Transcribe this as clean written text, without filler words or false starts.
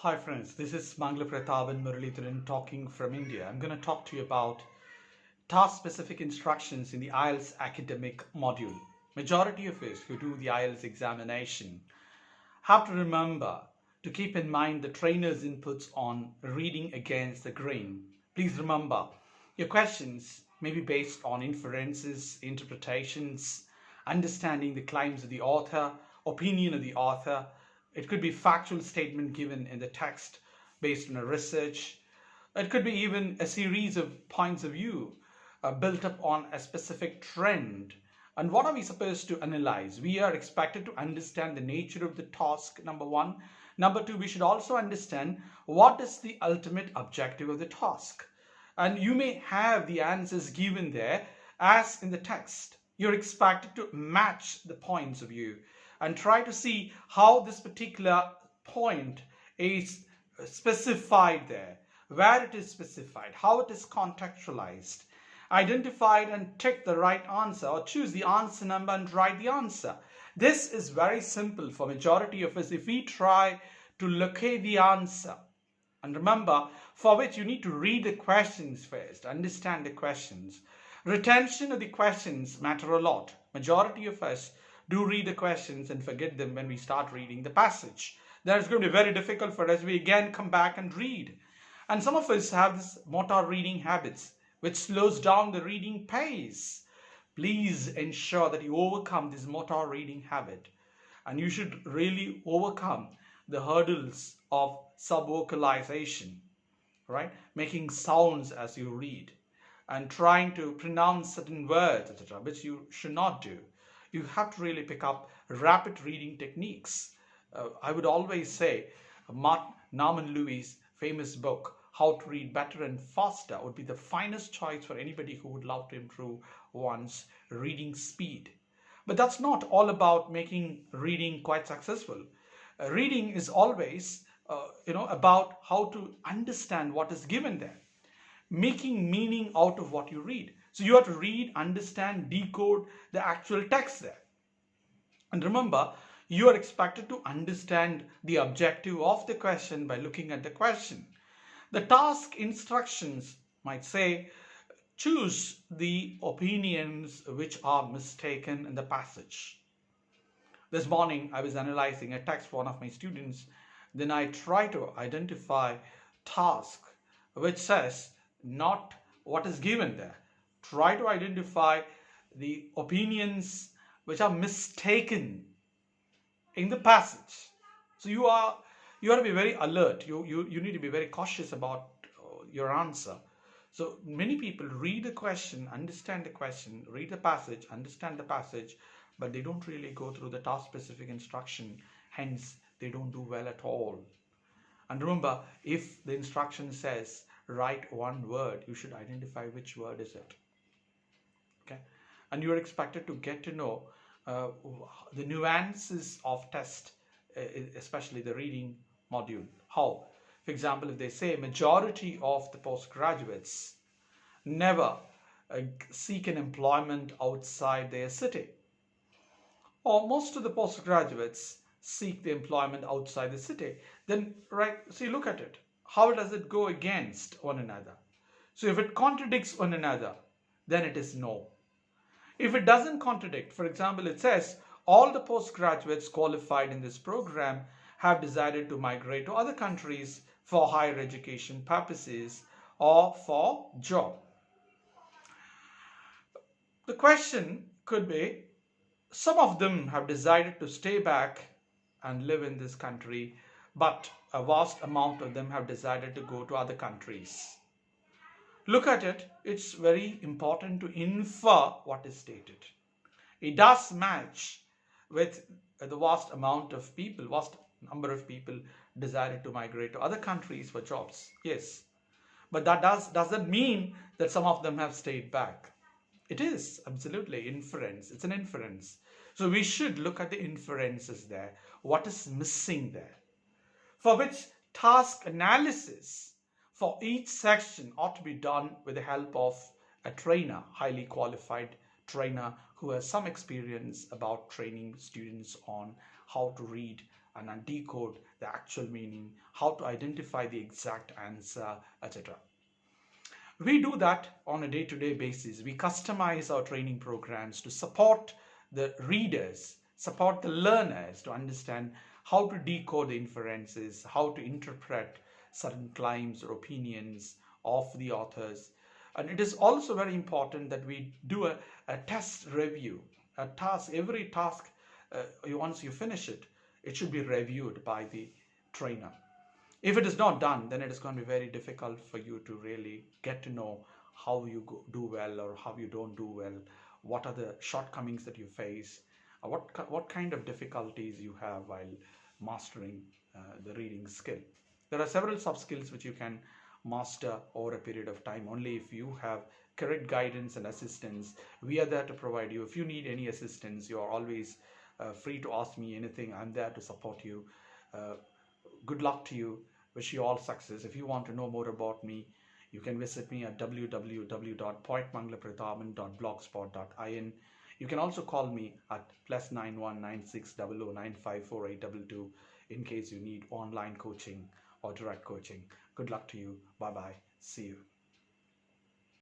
Hi friends, this is Mangal and Muralitharan talking from India. I'm going to talk to you about task-specific instructions in the IELTS academic module. Majority of us who do the IELTS examination have to remember to keep in mind the trainer's inputs on reading against the grain. Please remember, your questions may be based on inferences, interpretations, understanding the claims of the author, opinion of the author. It could be factual statement given in the text based on a research. It could be even a series of points of view built up on a specific trend. And what are we supposed to analyze? We are expected to understand the nature of the task, number one. Number two, we should also understand what is the ultimate objective of the task. And you may have the answers given there as in the text. You're expected to match the points of view and try to see how this particular point is specified there, where it is specified, how it is contextualized. Identify and tick the right answer, or choose the answer number and write the answer. This is very simple for majority of us if we try to locate the answer. And remember, for which you need to read the questions first, understand the questions. Retention of the questions matter a lot. Majority of us do read the questions and forget them when we start reading the passage. That is going to be very difficult for us. We again come back and read. And some of us have this motor reading habits, which slows down the reading pace. Please ensure that you overcome this motor reading habit. And you should really overcome the hurdles of subvocalization, right? Making sounds as you read and trying to pronounce certain words, etc., which you should not do. You have to really pick up rapid reading techniques. I would always say Norman Lewis' famous book, How to Read Better and Faster, would be the finest choice for anybody who would love to improve one's reading speed. But that's not all about making reading quite successful. Reading is always about how to understand what is given there, making meaning out of what you read. So you have to read, understand, decode the actual text there. And remember, you are expected to understand the objective of the question by looking at the question. The task instructions might say, choose the opinions which are mistaken in the passage. This morning, I was analyzing a text for one of my students. Then I try to identify task which says not what is given there. Try to identify the opinions which are mistaken in the passage. So you have to be very alert. You need to be very cautious about your answer. So many people read the question, understand the question, read the passage, understand the passage, but they don't really go through the task-specific instruction. Hence, they don't do well at all. And remember, if the instruction says write one word, you should identify which word is it. Okay, and you are expected to get to know the nuances of test, especially the reading module. How? For example, if they say majority of the postgraduates never seek an employment outside their city, or most of the postgraduates seek the employment outside the city, then right, so you look at it. How does it go against one another? So if it contradicts one another, then it is no. If it doesn't contradict, for example, it says all the postgraduates qualified in this program have decided to migrate to other countries for higher education purposes or for job. The question could be, some of them have decided to stay back and live in this country, but a vast amount of them have decided to go to other countries. Look at it, it's very important to infer what is stated. It does match with the vast number of people decided to migrate to other countries for jobs. Yes, but that doesn't mean that some of them have stayed back. It is absolutely inference. It's an inference. So we should look at the inferences there. What is missing there? For which task analysis for each section ought to be done with the help of a trainer, highly qualified trainer who has some experience about training students on how to read and decode the actual meaning, how to identify the exact answer, etc. We do that on a day-to-day basis. We customize our training programs to support the readers, support the learners to understand how to decode the inferences, how to interpret certain claims or opinions of the authors. And it is also very important that we do a test review, a task, every task, once you finish it, it should be reviewed by the trainer. If it is not done, then it is going to be very difficult for you to really get to know how you do well or how you don't do well, what are the shortcomings that you face, what kind of difficulties you have while mastering the reading skill. There are several sub skills which you can master over a period of time only if you have correct guidance and assistance. We are there to provide you. If you need any assistance, you are always free to ask me anything. I'm there to support you. Good luck to you. Wish you all success. If you want to know more about me, you can visit me at www.poetmangalaprathaban.blogspot.in. You can also call me at +919600954822 in case you need online coaching or direct coaching. Good luck to you. Bye bye. See you.